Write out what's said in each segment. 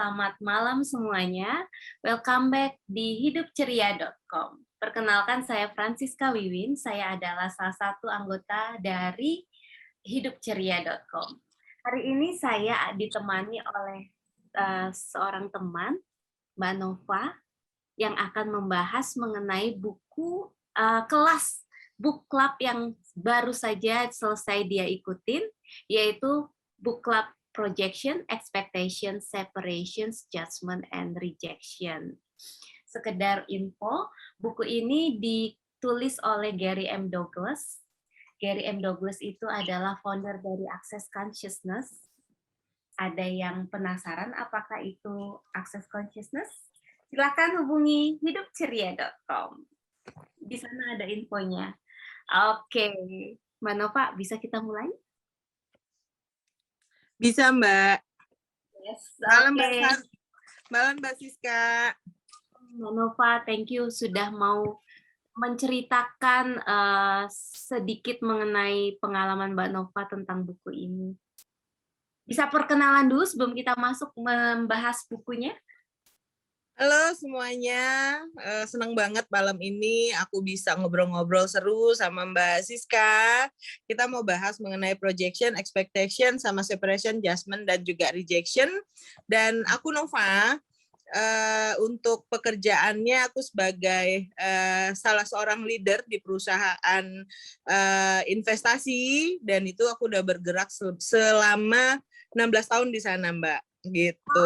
selamat malam semuanya. Welcome back di hidupceria.com. Perkenalkan, saya Francisca Wiwin. Saya adalah salah satu anggota dari hidupceria.com. Hari ini saya ditemani oleh seorang teman, Mbak Nova, yang akan membahas mengenai buku kelas book club yang baru saja selesai dia ikutin, yaitu book club Projection, Expectation, Separations, Judgment, and Rejection. Sekedar info, buku ini ditulis oleh Gary M. Douglas. Gary M. Douglas itu adalah founder dari Access Consciousness. Ada yang penasaran apakah itu Access Consciousness? Silakan hubungi hidupceria.com. Di sana ada infonya. Oke, Mbak Nova, bisa kita mulai? Bisa, Mbak. Yes, Malam, okay. Malam, Mbak Siska. Mbak Nova, thank you sudah mau menceritakan sedikit mengenai pengalaman Mbak Nova tentang buku ini. Bisa perkenalan dulu sebelum kita masuk membahas bukunya? Halo semuanya, senang banget malam ini aku bisa ngobrol-ngobrol seru sama Mbak Siska. Kita mau bahas mengenai projection, expectation, sama separation, judgment, dan juga rejection. Dan aku Nova, untuk pekerjaannya aku sebagai salah seorang leader di perusahaan investasi, dan itu aku udah bergerak selama 16 tahun di sana, Mbak. Gitu.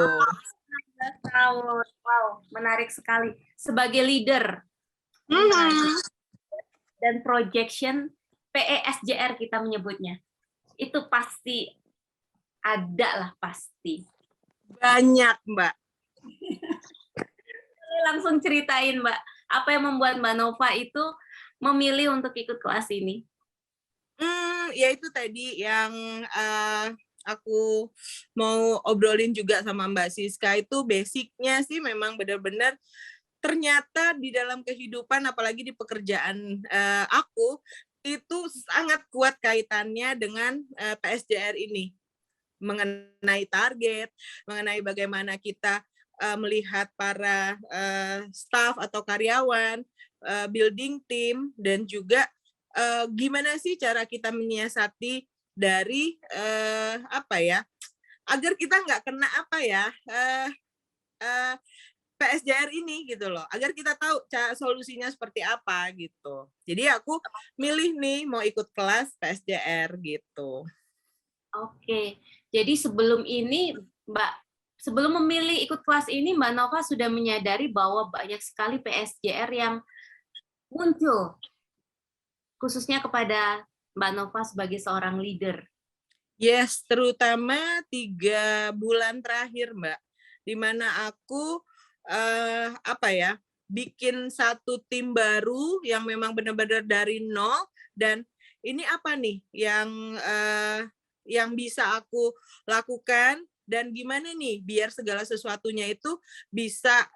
16 tahun, wow, menarik sekali. Sebagai leader dan projection, PESJR kita menyebutnya, itu pasti ada lah, pasti. Banyak, Mbak. Langsung ceritain, Mbak, apa yang membuat Mbak Nova itu memilih untuk ikut kelas ini? Ya itu tadi yang aku mau obrolin juga sama Mbak Siska, itu basicnya sih memang benar-benar ternyata di dalam kehidupan, apalagi di pekerjaan aku, itu sangat kuat kaitannya dengan PSJR ini. Mengenai target, mengenai bagaimana kita melihat para staff atau karyawan, building team, dan juga gimana sih cara kita menyiasati dari agar kita nggak kena PSJR ini gitu loh, agar kita tahu solusinya seperti apa gitu. Jadi aku milih nih mau ikut kelas PSJR gitu. Oke, jadi sebelum ini sebelum memilih ikut kelas ini, Mbak Nova sudah menyadari bahwa banyak sekali PSJR yang muncul, khususnya kepada Mbak Nova sebagai seorang leader. Yes, terutama 3 bulan terakhir, Mbak, di mana aku bikin satu tim baru yang memang benar-benar dari nol, dan ini apa nih yang bisa aku lakukan, dan gimana nih biar segala sesuatunya itu bisa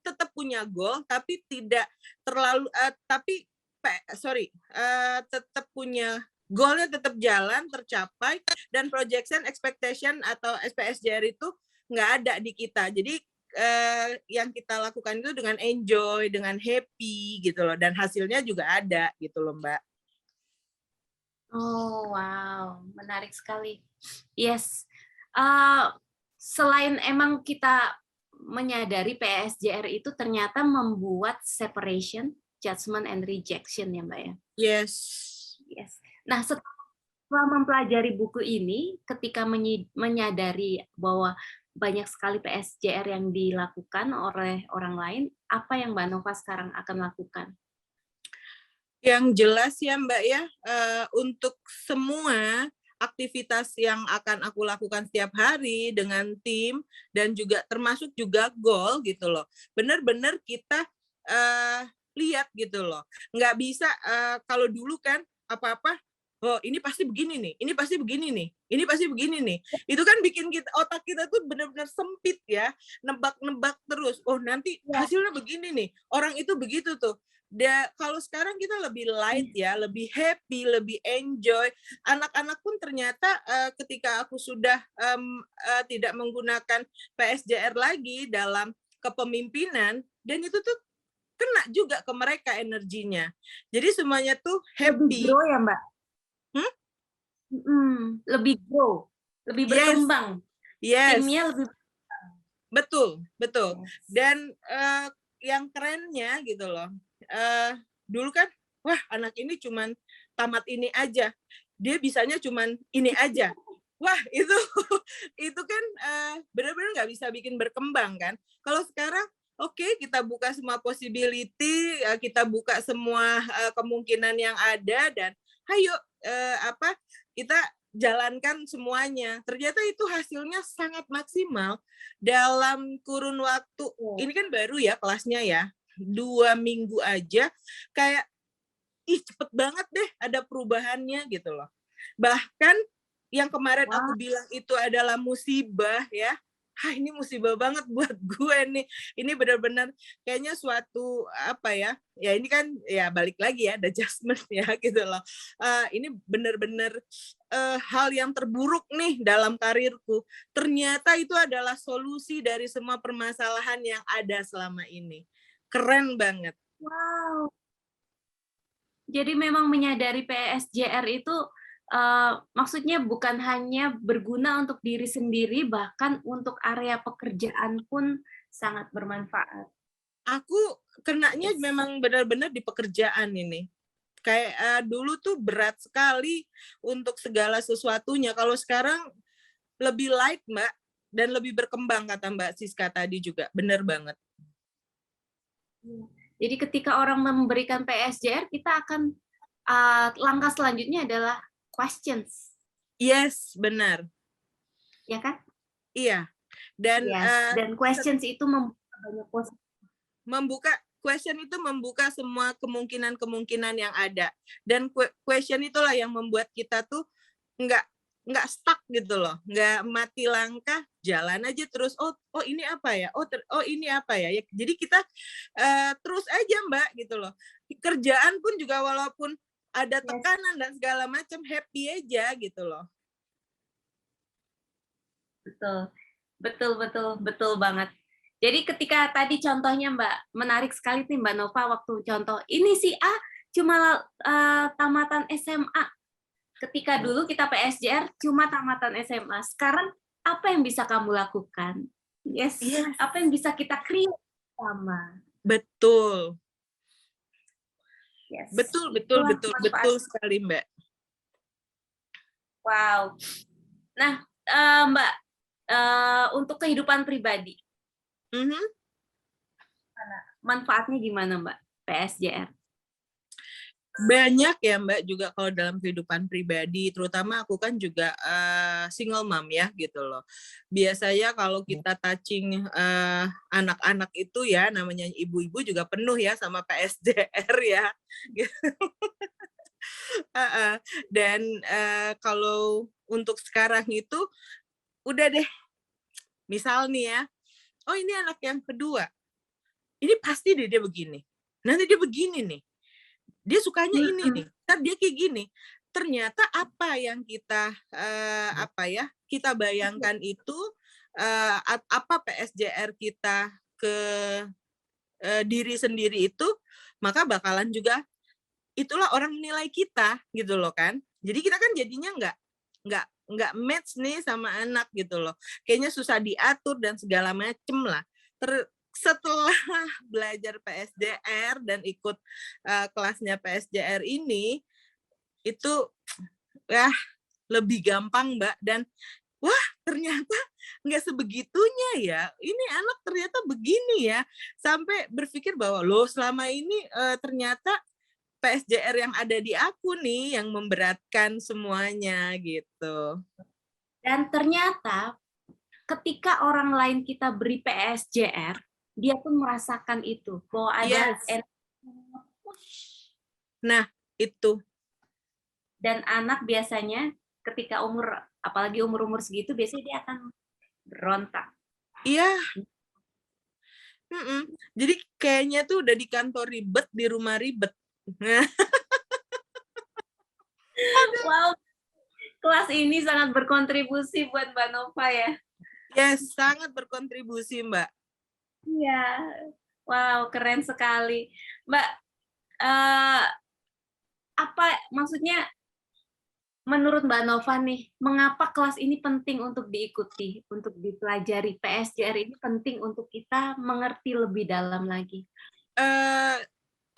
tetap punya goal, tapi tidak terlalu tetap punya goalnya, tetap jalan tercapai, dan projection, expectation atau SPSJR itu nggak ada di kita. Jadi yang kita lakukan itu dengan enjoy, dengan happy gitu loh, dan hasilnya juga ada gitu loh, Mbak. Oh wow, menarik sekali. Yes, selain emang kita menyadari PSJR itu ternyata membuat separation, judgment, and rejection ya, Mbak ya? Yes. Nah, setelah mempelajari buku ini, ketika menyadari bahwa banyak sekali PSJR yang dilakukan oleh orang lain, apa yang Mbak Nova sekarang akan lakukan? Yang jelas ya, Mbak ya, untuk semua aktivitas yang akan aku lakukan setiap hari dengan tim, dan juga termasuk juga goal gitu loh. Benar-benar kita lihat gitu loh. Nggak bisa kalau dulu kan apa-apa oh ini pasti begini nih, ini pasti begini nih, ini pasti begini nih. Itu kan bikin otak kita tuh benar-benar sempit ya, nebak-nebak terus. Oh nanti Ya. hasilnya begini nih, orang itu begitu tuh. Kalau sekarang kita lebih light ya, lebih happy, lebih enjoy. Anak-anak pun ternyata ketika aku sudah tidak menggunakan PSJR lagi dalam kepemimpinan, dan itu tuh kena juga ke mereka energinya. Jadi semuanya tuh Lebih happy. grow ya Mbak? Lebih grow, lebih berkembang. Yes. Timnya lebih betul. Yes. Dan yang kerennya gitu loh. Dulu kan, wah anak ini cuman tamat ini aja. Dia bisanya cuman ini aja. Wah itu kan benar-benar nggak bisa bikin berkembang kan. Kalau sekarang oke, kita buka semua possibility, kita buka semua kemungkinan yang ada, dan ayo kita jalankan semuanya. Ternyata itu hasilnya sangat maksimal dalam kurun waktu. Ini kan baru ya kelasnya ya, 2 minggu aja, kayak cepet banget deh ada perubahannya gitu loh. Bahkan yang kemarin aku bilang itu adalah musibah ya, ini musibah banget buat gue nih. Ini benar-benar kayaknya suatu ya ini kan ya balik lagi ya, ada adjustment ya gitu loh. Ini benar-benar hal yang terburuk nih dalam karirku. Ternyata itu adalah solusi dari semua permasalahan yang ada selama ini. Keren banget. Wow. Jadi memang menyadari PSJR itu maksudnya bukan hanya berguna untuk diri sendiri, bahkan untuk area pekerjaan pun sangat bermanfaat. Aku kenanya memang benar-benar di pekerjaan ini. Kayak dulu tuh berat sekali untuk segala sesuatunya. Kalau sekarang lebih light, Mbak, dan lebih berkembang, kata Mbak Siska tadi juga. Benar banget. Jadi ketika orang memberikan PSJR, kita akan langkah selanjutnya adalah questions. Yes, benar. Ya kan? Iya. Dan questions itu membuka banyak question itu membuka semua kemungkinan-kemungkinan yang ada. Dan question itulah yang membuat kita tuh nggak stuck gitu loh, nggak mati langkah, jalan aja terus. Oh ini apa ya? Oh ini apa ya? Jadi kita terus aja Mbak gitu loh. Kerjaan pun juga walaupun ada tekanan dan segala macam, happy aja gitu loh. Betul banget. Jadi ketika tadi contohnya Mbak, menarik sekali nih Mbak Nova waktu contoh, ini si A cuma tamatan SMA. Ketika dulu kita PSJR cuma tamatan SMA. Sekarang apa yang bisa kamu lakukan? Yes. Apa yang bisa kita create sama? Betul. Yes. Betul sekali Mbak. Wow. Nah, Mbak, untuk kehidupan pribadi, manfaatnya gimana Mbak PSJR? Banyak ya Mbak, juga kalau dalam kehidupan pribadi, terutama aku kan juga single mom ya gitu loh. Biasanya kalau kita touching anak-anak itu ya, namanya ibu-ibu juga penuh ya sama PSJR ya. Dan kalau untuk sekarang itu udah deh, misal nih ya, oh ini anak yang kedua, ini pasti dia begini, nanti dia begini nih, dia sukanya ini nih, ntar dia kayak gini. Ternyata apa yang kita kita bayangkan itu, apa PSJR kita ke diri sendiri itu, maka bakalan juga itulah orang menilai kita gitu loh kan. Jadi kita kan jadinya nggak match nih sama anak gitu loh. Kayaknya susah diatur dan segala macem lah. Setelah belajar PSJR dan ikut kelasnya PSJR ini, itu lebih gampang Mbak, dan wah ternyata nggak sebegitunya ya, ini anak ternyata begini ya, sampai berpikir bahwa loh selama ini ternyata PSJR yang ada di aku nih yang memberatkan semuanya gitu. Dan ternyata ketika orang lain kita beri PSJR, dia pun merasakan itu, bahwa ada Nah, itu. Dan anak biasanya ketika apalagi umur-umur segitu, biasanya dia akan berontak. Iya, jadi kayaknya tuh udah di kantor ribet, di rumah ribet. Nah, Wow, kelas ini sangat berkontribusi buat Mbak Nova ya. yes, sangat berkontribusi, Mbak. Iya, wow, keren sekali. Mbak, eh, apa maksudnya menurut Mbak Nova nih, mengapa kelas ini penting untuk diikuti, untuk dipelajari? PSJR ini penting untuk kita mengerti lebih dalam lagi.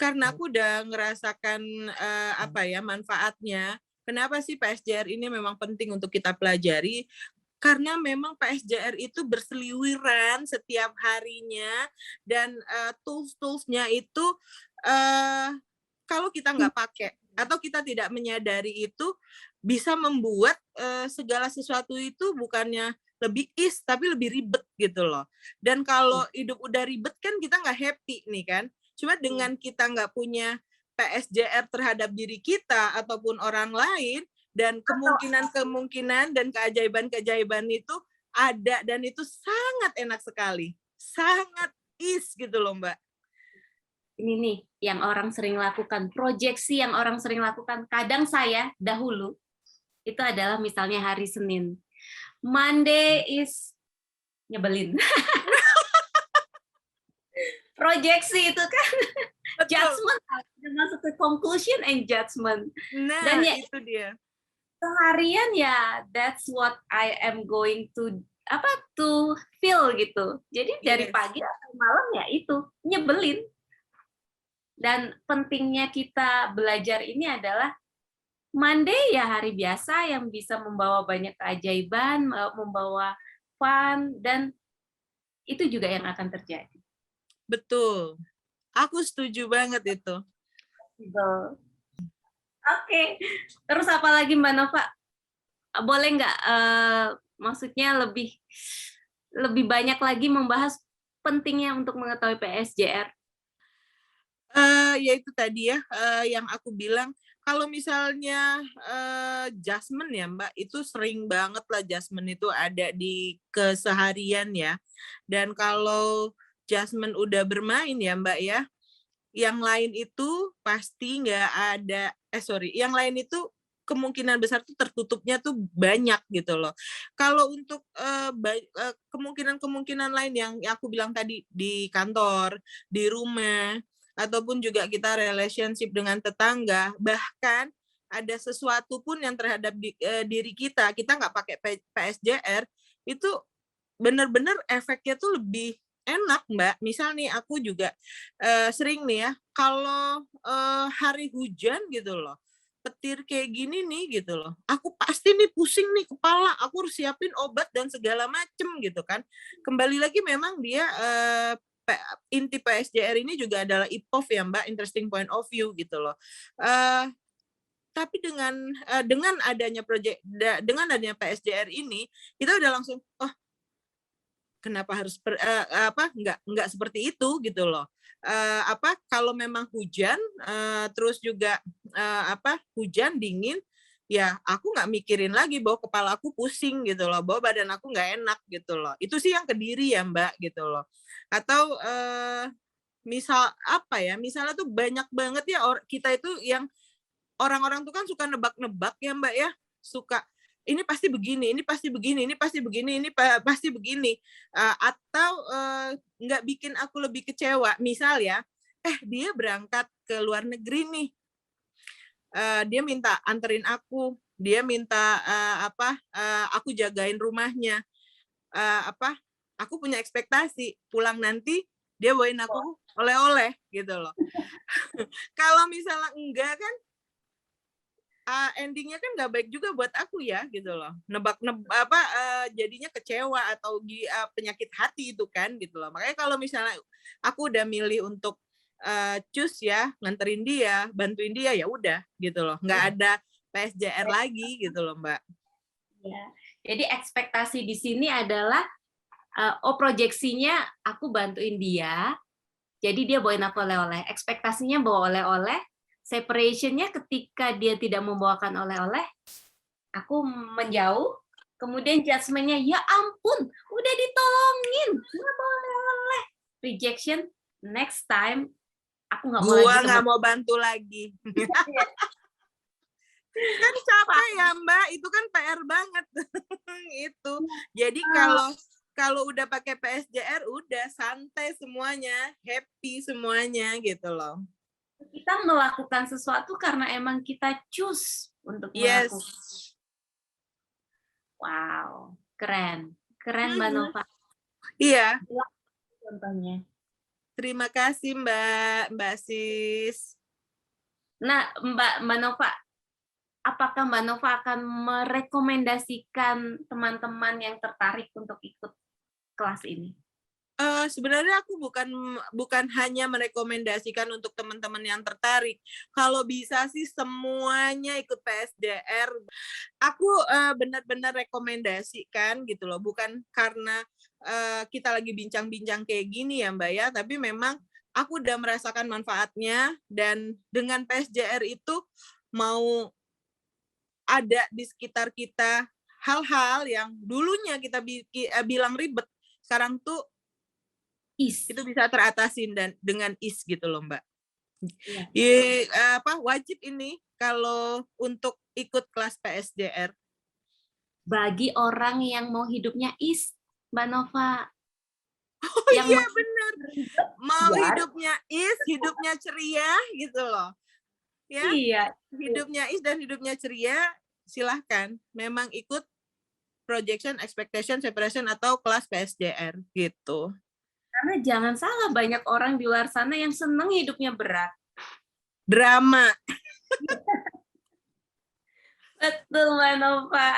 Karena aku udah ngerasakan apa ya manfaatnya. Kenapa sih PSJR ini memang penting untuk kita pelajari? Karena memang PSJR itu berseliweran setiap harinya dan tools-toolsnya itu kalau kita nggak pakai atau kita tidak menyadari itu bisa membuat segala sesuatu itu bukannya lebih tapi lebih ribet gitu loh. Dan kalau hidup udah ribet kan kita nggak happy nih kan. Cuma dengan kita nggak punya PSJR terhadap diri kita ataupun orang lain, dan kemungkinan-kemungkinan dan keajaiban-keajaiban itu ada dan itu sangat enak sekali. Sangat gitu loh, Mbak. Ini nih yang orang sering lakukan, proyeksi yang orang sering lakukan. Kadang saya dahulu itu adalah misalnya hari Senin. Monday is nyebelin. Proyeksi itu kan judgment, masuk ke conclusion and judgment. Nah, dan ya itu dia. Seharian ya that's what I am going to feel gitu. Jadi dari pagi sampai malam ya itu nyebelin. Dan pentingnya kita belajar ini adalah Monday ya hari biasa yang bisa membawa banyak keajaiban, membawa fun, dan itu juga yang akan terjadi. Betul. Aku setuju banget itu. Oke. Terus apa lagi Mbak Nova? Boleh nggak maksudnya lebih banyak lagi membahas pentingnya untuk mengetahui PSJR? Ya itu tadi ya, yang aku bilang, kalau misalnya adjustment ya Mbak, itu sering banget lah adjustment itu ada di keseharian ya. Dan kalau adjustment udah bermain ya Mbak ya, yang lain itu pasti nggak ada, yang lain itu kemungkinan besar tuh tertutupnya tuh banyak gitu loh. Kalau untuk kemungkinan-kemungkinan lain yang aku bilang tadi di kantor, di rumah, ataupun juga kita relationship dengan tetangga, bahkan ada sesuatu pun yang terhadap diri kita nggak pakai PSJR, itu benar-benar efeknya tuh lebih enak, Mbak. Misal nih aku juga sering nih ya, kalau hari hujan gitu loh, petir kayak gini nih gitu loh, aku pasti nih pusing nih kepala, aku harus siapin obat dan segala macem gitu kan. Kembali lagi memang dia inti PSJR ini juga adalah IPOV ya Mbak, interesting point of view gitu loh. Tapi dengan adanya dengan adanya PSJR ini, kita udah langsung, oh kenapa harus nggak seperti itu gitu loh. Kalau memang hujan terus juga hujan dingin, ya aku nggak mikirin lagi bahwa kepala aku pusing gitu loh, bahwa badan aku nggak enak gitu loh. Itu sih yang ke diri ya Mbak gitu loh. Atau misalnya tuh banyak banget ya kita itu yang orang-orang tuh kan suka nebak-nebak ya Mbak ya, suka ini pasti begini, ini pasti begini, ini pasti begini, ini pasti begini. Atau nggak bikin aku lebih kecewa. Misal ya, dia berangkat ke luar negeri nih, dia minta anterin aku, dia minta aku jagain rumahnya. Aku punya ekspektasi pulang nanti dia bawain aku oleh-oleh gitu loh. Kalau misalnya enggak kan, endingnya kan nggak baik juga buat aku ya gitu loh, jadinya kecewa atau penyakit hati itu kan gitu loh. Makanya kalau misalnya aku udah milih untuk choose ya nganterin dia, bantuin dia, ya udah gitu loh, nggak ada PSJR lagi gitu loh Mbak. Ya, jadi ekspektasi di sini adalah proyeksinya aku bantuin dia, jadi dia bawain aku oleh-oleh. Ekspektasinya bawa oleh-oleh, Separation-nya ketika dia tidak membawakan oleh-oleh, aku menjauh, kemudian judgment-nya, ya ampun, udah ditolongin, nggak bawa oleh-oleh. Rejection, next time, aku nggak mau Gua lagi nggak teman. mau bantu lagi. Kan capek ya Mbak, itu kan PR banget. Itu. Jadi kalau udah pakai PSJR udah santai semuanya, happy semuanya gitu loh. Kita melakukan sesuatu karena emang kita choose untuk Yes. melakukan. Wow, keren. Keren Mbak Nova. Iya. Contohnya. Terima kasih Mbak Sis. Nah, Mbak Nova, apakah Mbak Nova akan merekomendasikan teman-teman yang tertarik untuk ikut kelas ini? Sebenarnya aku bukan hanya merekomendasikan untuk teman-teman yang tertarik. Kalau bisa sih semuanya ikut PSJR. Aku benar-benar rekomendasikan gitu loh, bukan karena kita lagi bincang-bincang kayak gini ya Mbak ya, tapi memang aku udah merasakan manfaatnya, dan dengan PSJR itu mau ada di sekitar kita hal-hal yang dulunya kita bilang ribet, sekarang tuh itu bisa teratasin dan dengan ease gitu loh Mbak. Wajib ini kalau untuk ikut kelas PSJR. Bagi orang yang mau hidupnya ease, Mbak Nova. Oh iya benar. Mau hidupnya ease, hidupnya ceria gitu loh. Ya. Iya. Hidupnya ease dan hidupnya ceria, silahkan. Memang ikut projection, expectation, separation atau kelas PSJR gitu. Karena jangan salah, banyak orang di luar sana yang seneng hidupnya berat. Drama. Betul, Mbak Nova.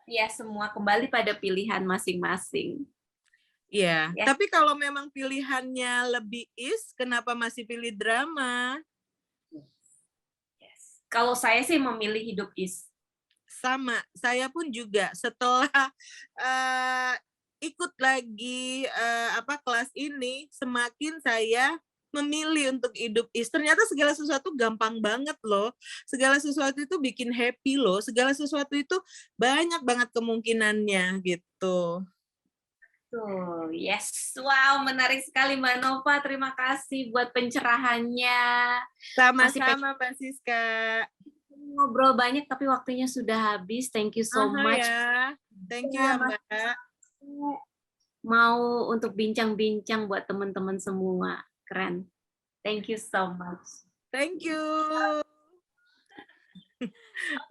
Ya, semua kembali pada pilihan masing-masing. Iya, tapi kalau memang pilihannya lebih ease, kenapa masih pilih drama? Kalau saya sih memilih hidup ease. Sama, saya pun juga setelah ikut lagi kelas ini, semakin saya memilih untuk hidup ease. Ternyata segala sesuatu gampang banget loh. Segala sesuatu itu bikin happy loh. Segala sesuatu itu banyak banget kemungkinannya gitu. Tuh, yes. Wow, menarik sekali Mbak Nova. Terima kasih buat pencerahannya. Sama-sama Mbak Siska. Ngobrol banyak tapi waktunya sudah habis. Thank you so much. Ya. Thank you ya Mbak. Mau untuk bincang-bincang buat teman-teman semua. Keren. Thank you so much. Thank you.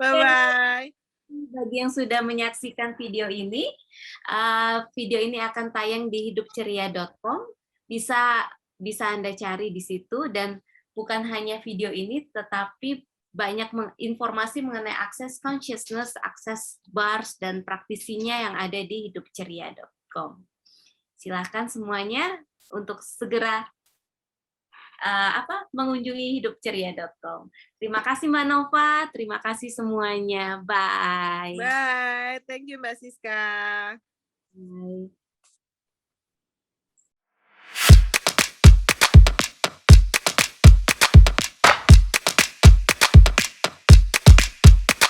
Bye-bye. Bagi yang sudah menyaksikan video ini akan tayang di hidupceria.com. Bisa Anda cari di situ, dan bukan hanya video ini, tetapi banyak informasi mengenai akses consciousness, akses bars, dan praktisinya yang ada di hidupceria.com. Silakan semuanya untuk segera mengunjungi hidupceria.com. Terima kasih Mbak Nova, terima kasih semuanya. Bye. Bye. Thank you Mbak Siska. Bye.